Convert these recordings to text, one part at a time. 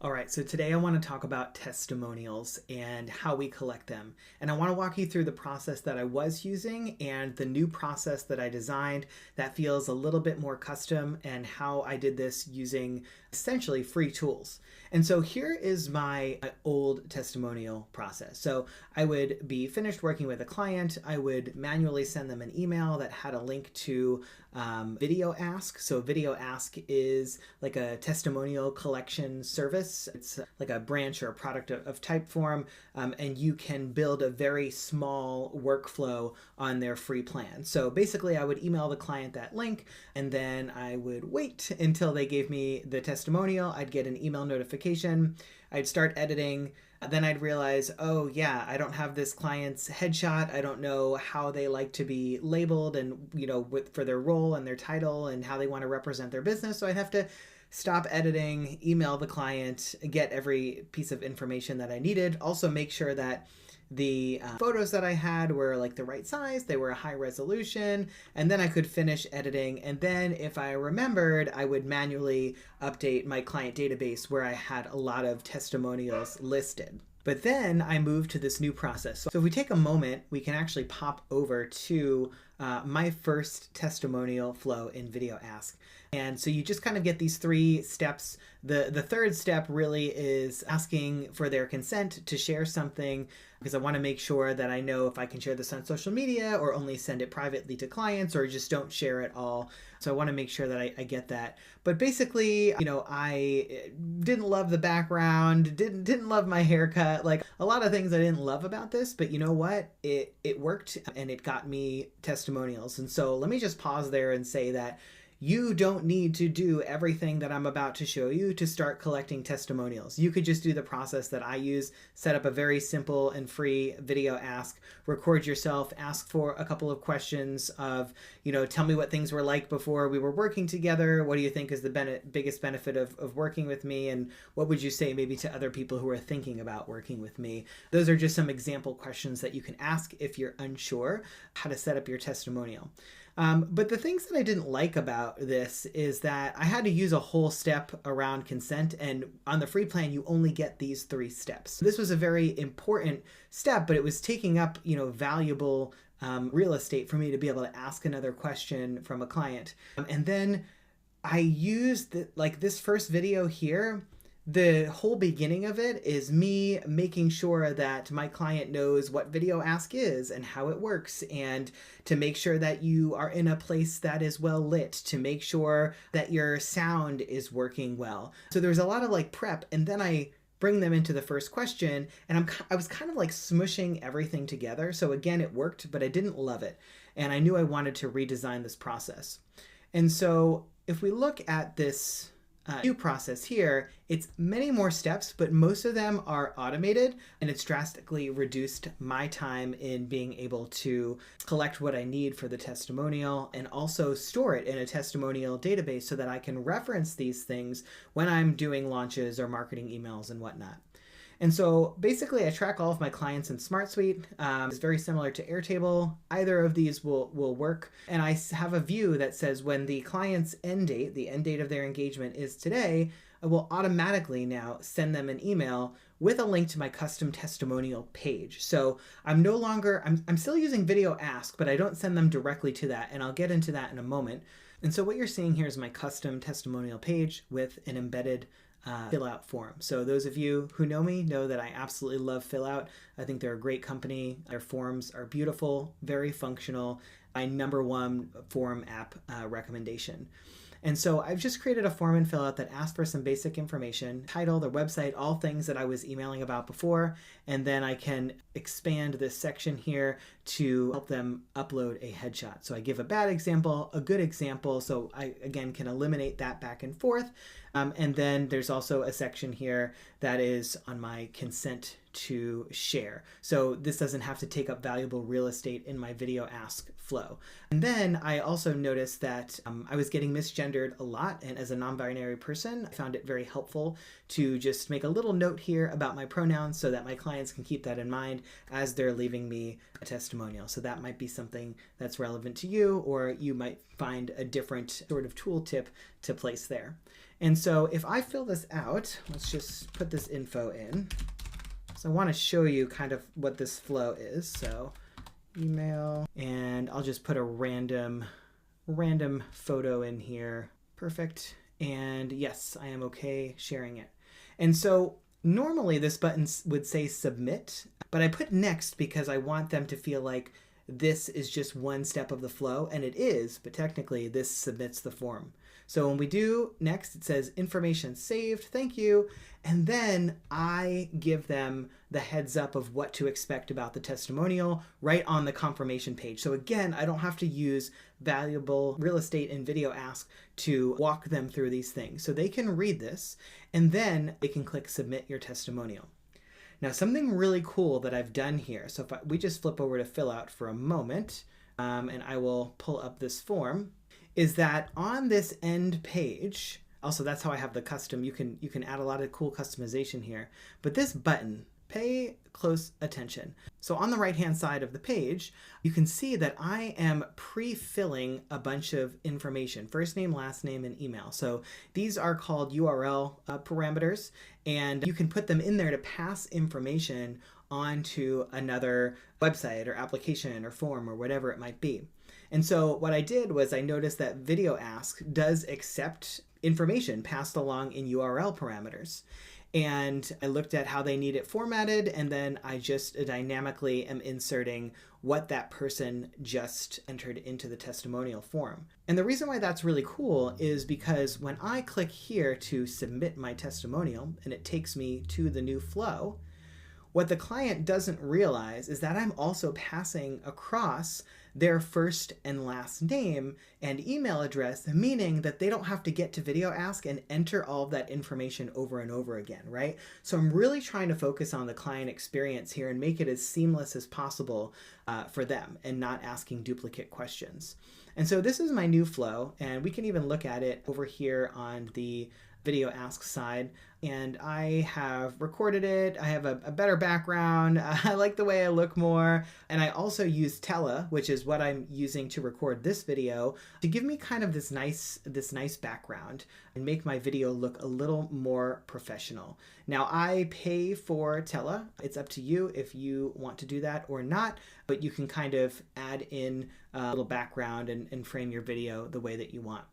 All right, so today I want to talk about testimonials and how we collect them. And I want to walk you through the process that I was using and the new process that I designed that feels a little bit more custom, and how I did this using essentially free tools. And so here is my old testimonial process. So I would be finished working with a client. I would manually send them an email that had a link to Video Ask. So Video Ask is like a testimonial collection service. It's like a branch or a product of Typeform, and you can build a very small workflow on their free plan. So basically I would email the client that link, and then I would wait until they gave me the testimonial. I'd get an email notification. I'd start editing. Then I'd realize, oh yeah, I don't have this client's headshot. I don't know how they like to be labeled, and for their role and their title and how they want to represent their business. So I'd have to stop editing, email the client, get every piece of information that I needed. Also make sure that the photos that I had were like the right size, they were a high resolution, and then I could finish editing. And then if I remembered, I would manually update my client database where I had a lot of testimonials listed. But then I moved to this new process. So if we take a moment, we can actually pop over to my first testimonial flow in Video Ask. And so you just kind of get these three steps. The third step really is asking for their consent to share something, because I want to make sure that I know if I can share this on social media or only send it privately to clients or just don't share it all. So I want to make sure that I get that. But basically, I didn't love the background, didn't love my haircut, like a lot of things I didn't love about this, but you know what? It worked, and it got me testimonials. And so let me just pause there and say that you don't need to do everything that I'm about to show you to start collecting testimonials. You could just do the process that I use, set up a very simple and free Video Ask, record yourself, ask for a couple of questions of, tell me what things were like before we were working together. What do you think is the biggest benefit of working with me? And what would you say maybe to other people who are thinking about working with me? Those are just some example questions that you can ask if you're unsure how to set up your testimonial. But the things that I didn't like about this is that I had to use a whole step around consent, and on the free plan you only get these three steps. This was a very important step, but it was taking up valuable real estate for me to be able to ask another question from a client. And then I used this first video here. The whole beginning of it is me making sure that my client knows what Video Ask is and how it works, and to make sure that you are in a place that is well lit, to make sure that your sound is working well. So there's a lot of prep, and then I bring them into the first question, and I was kind of smushing everything together. So again, it worked, but I didn't love it, and I knew I wanted to redesign this process. And so if we look at this new process here, it's many more steps, but most of them are automated, and it's drastically reduced my time in being able to collect what I need for the testimonial and also store it in a testimonial database so that I can reference these things when I'm doing launches or marketing emails and whatnot. And so basically I track all of my clients in SmartSuite. It's very similar to Airtable. Either of these will work. And I have a view that says when the client's end date, the end date of their engagement is today, I will automatically now send them an email with a link to my custom testimonial page. So I'm still using Video Ask, but I don't send them directly to that. And I'll get into that in a moment. And so what you're seeing here is my custom testimonial page with an embedded fill out form. So those of you who know me know that I absolutely love Fill Out. I think they're a great company. Their forms are beautiful, very functional. My #1 form app recommendation. And so I've just created a form in Fill Out that asks for some basic information, title, their website, all things that I was emailing about before, and then I can expand this section here to help them upload a headshot. So I give a bad example, a good example, so I, again, can eliminate that back and forth. And then there's also a section here that is on my consent to share. So this doesn't have to take up valuable real estate in my Video Ask flow. And then I also noticed that I was getting misgendered a lot, and as a non-binary person, I found it very helpful to just make a little note here about my pronouns so that my clients can keep that in mind as they're leaving me a testimonial. So that might be something that's relevant to you, or you might find a different sort of tooltip to place there. And so if I fill this out, let's just put this info in. So I want to show you kind of what this flow is. So email, and I'll just put a random photo in here. Perfect. And yes, I am okay sharing it. And so normally this button would say submit, but I put next because I want them to feel like this is just one step of the flow, and it is, but technically this submits the form. So when we do next, it says information saved, thank you. And then I give them the heads up of what to expect about the testimonial right on the confirmation page. So again, I don't have to use valuable real estate and video ask to walk them through these things. So they can read this and then they can click submit your testimonial. Now, something really cool that I've done here. So if we just flip over to fill out for a moment, and I will pull up this form, is that on this end page, also that's how I have the custom, you can add a lot of cool customization here, but this button, pay close attention. So on the right hand side of the page, you can see that I am pre-filling a bunch of information, first name, last name, and email. So these are called URL parameters, and you can put them in there to pass information onto another website or application or form or whatever it might be. And so what I did was I noticed that video ask does accept information passed along in URL parameters. And I looked at how they need it formatted, and then I just dynamically am inserting what that person just entered into the testimonial form. And the reason why that's really cool is because when I click here to submit my testimonial, and it takes me to the new flow, what the client doesn't realize is that I'm also passing across their first and last name and email address, meaning that they don't have to get to video ask and enter all of that information over and over again, right? So I'm really trying to focus on the client experience here and make it as seamless as possible for them and not asking duplicate questions. And so this is my new flow, and we can even look at it over here on the video ask side, and I have recorded it. I have a better background. I like the way I look more, and I also use Tela, which is what I'm using to record this video, to give me kind of this nice background and make my video look a little more professional. Now I pay for Tela. It's up to you if you want to do that or not, but you can kind of add in a little background and frame your video the way that you want.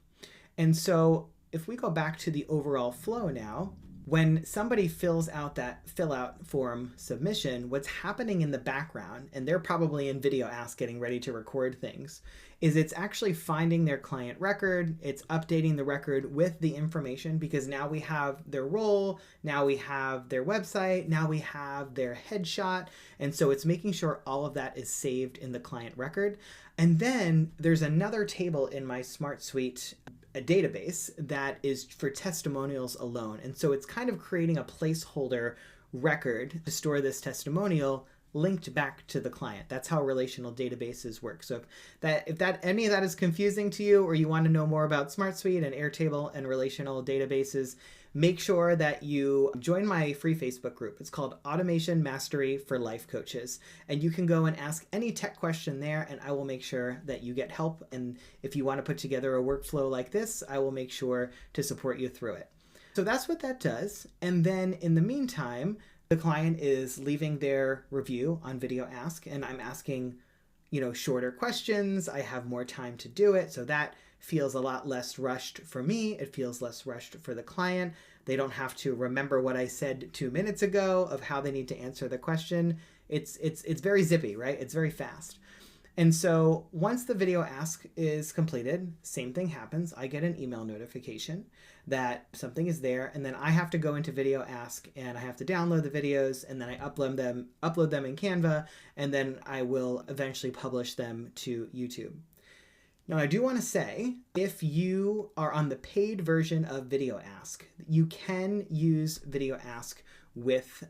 And so if we go back to the overall flow now, when somebody fills out that fill out form submission, what's happening in the background, and they're probably in video ask getting ready to record things, is it's actually finding their client record, it's updating the record with the information, because now we have their role, now we have their website, now we have their headshot, and so it's making sure all of that is saved in the client record. And then there's another table in my Smart Suite, a database that is for testimonials alone. And so it's kind of creating a placeholder record to store this testimonial linked back to the client. That's how relational databases work. So if any of that is confusing to you, or you want to know more about Smart Suite and Airtable and relational databases, make sure that you join my free Facebook group. It's called Automation Mastery for Life Coaches. And you can go and ask any tech question there, and I will make sure that you get help. And if you want to put together a workflow like this, I will make sure to support you through it. So that's what that does. And then in the meantime, the client is leaving their review on Video Ask, and I'm asking, shorter questions. I have more time to do it. So that feels a lot less rushed for me. It feels less rushed for the client. They don't have to remember what I said 2 minutes ago of how they need to answer the question. It's very zippy, right? It's very fast. And so once the video ask is completed, same thing happens. I get an email notification that something is there, and then I have to go into video ask and I have to download the videos, and then I upload them in Canva, and then I will eventually publish them to YouTube. Now, I do want to say, if you are on the paid version of Video Ask, you can use Video Ask with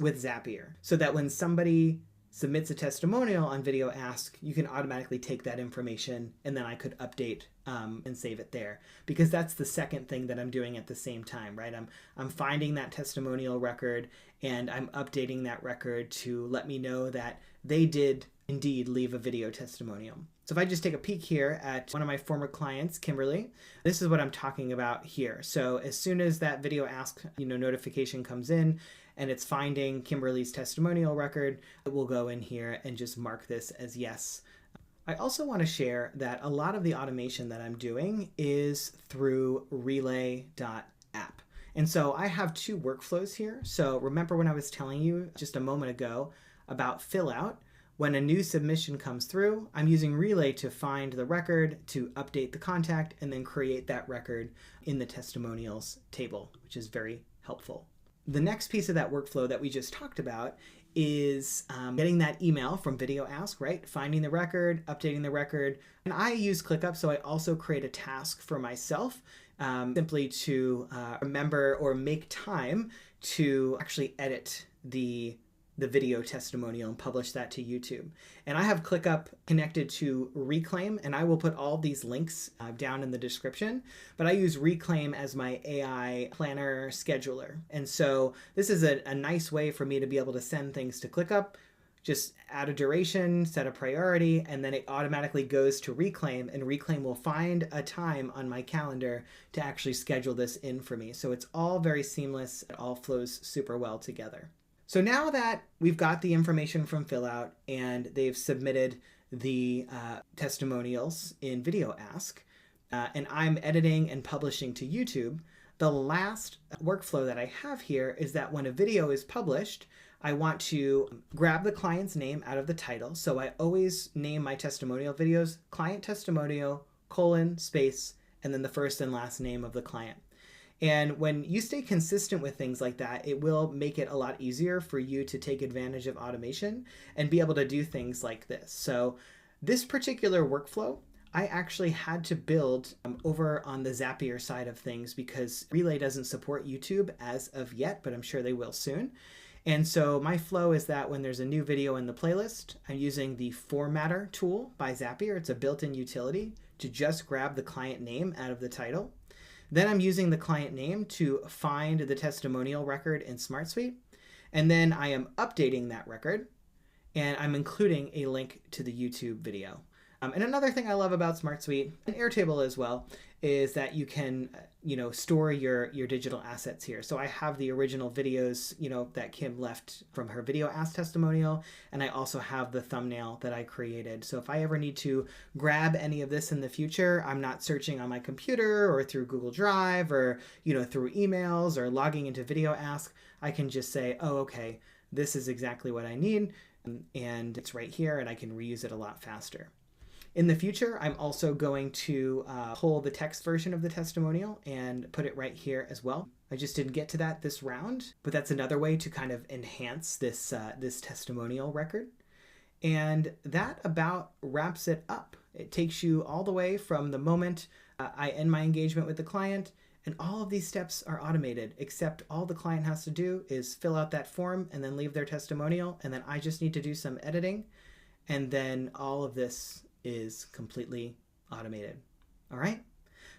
Zapier, so that when somebody submits a testimonial on Video Ask, you can automatically take that information, and then I could update and save it there, because that's the second thing that I'm doing at the same time, right? I'm finding that testimonial record, and I'm updating that record to let me know that they did indeed leave a video testimonial. So if I just take a peek here at one of my former clients, Kimberly, this is what I'm talking about here. So as soon as that video ask, notification comes in and it's finding Kimberly's testimonial record, it will go in here and just mark this as yes. I also want to share that a lot of the automation that I'm doing is through Relay.App. And so I have two workflows here. So remember when I was telling you just a moment ago about fill out? When a new submission comes through, I'm using Relay to find the record, to update the contact, and then create that record in the testimonials table, which is very helpful. The next piece of that workflow that we just talked about is getting that email from Video Ask, right? Finding the record, updating the record. And I use ClickUp, so I also create a task for myself simply to remember or make time to actually edit the video testimonial and publish that to YouTube. And I have ClickUp connected to Reclaim, and I will put all these links down in the description, but I use Reclaim as my AI planner scheduler. And so this is a nice way for me to be able to send things to ClickUp, just add a duration, set a priority, and then it automatically goes to Reclaim, and Reclaim will find a time on my calendar to actually schedule this in for me. So it's all very seamless. It all flows super well together. So now that we've got the information from Fillout and they've submitted the testimonials in Video Ask, and I'm editing and publishing to YouTube, the last workflow that I have here is that when a video is published, I want to grab the client's name out of the title. So I always name my testimonial videos client testimonial, :space, and then the first and last name of the client. And when you stay consistent with things like that, it will make it a lot easier for you to take advantage of automation and be able to do things like this. So this particular workflow, I actually had to build over on the Zapier side of things because Relay doesn't support YouTube as of yet, but I'm sure they will soon. And so my flow is that when there's a new video in the playlist, I'm using the Formatter tool by Zapier. It's a built-in utility to just grab the client name out of the title. Then I'm using the client name to find the testimonial record in SmartSuite. And then I am updating that record and I'm including a link to the YouTube video. And another thing I love about SmartSuite and Airtable as well is that you can, store your digital assets here. So I have the original videos, that Kim left from her Video Ask testimonial, and I also have the thumbnail that I created. So if I ever need to grab any of this in the future, I'm not searching on my computer or through Google Drive or, through emails or logging into Video Ask. I can just say, oh, okay, this is exactly what I need, and it's right here, and I can reuse it a lot faster. In the future, I'm also going to pull the text version of the testimonial and put it right here as well. I just didn't get to that this round, but that's another way to kind of enhance this, this testimonial record. And that about wraps it up. It takes you all the way from the moment I end my engagement with the client, and all of these steps are automated, except all the client has to do is fill out that form and then leave their testimonial, and then I just need to do some editing, and then all of this is completely automated. All right.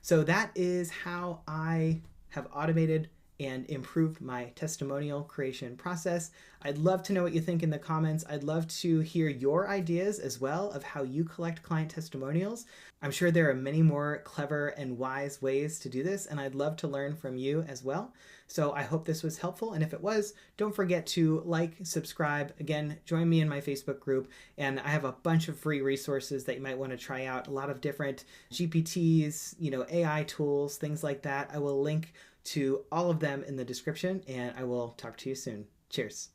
So that is how I have automated and improved my testimonial creation process. I'd love to know what you think in the comments. I'd love to hear your ideas as well of how you collect client testimonials. I'm sure there are many more clever and wise ways to do this, and I'd love to learn from you as well. So I hope this was helpful, and if it was, don't forget to like, subscribe, again, join me in my Facebook group, and I have a bunch of free resources that you might want to try out, a lot of different GPTs, AI tools, things like that. I will link to all of them in the description, and I will talk to you soon. Cheers.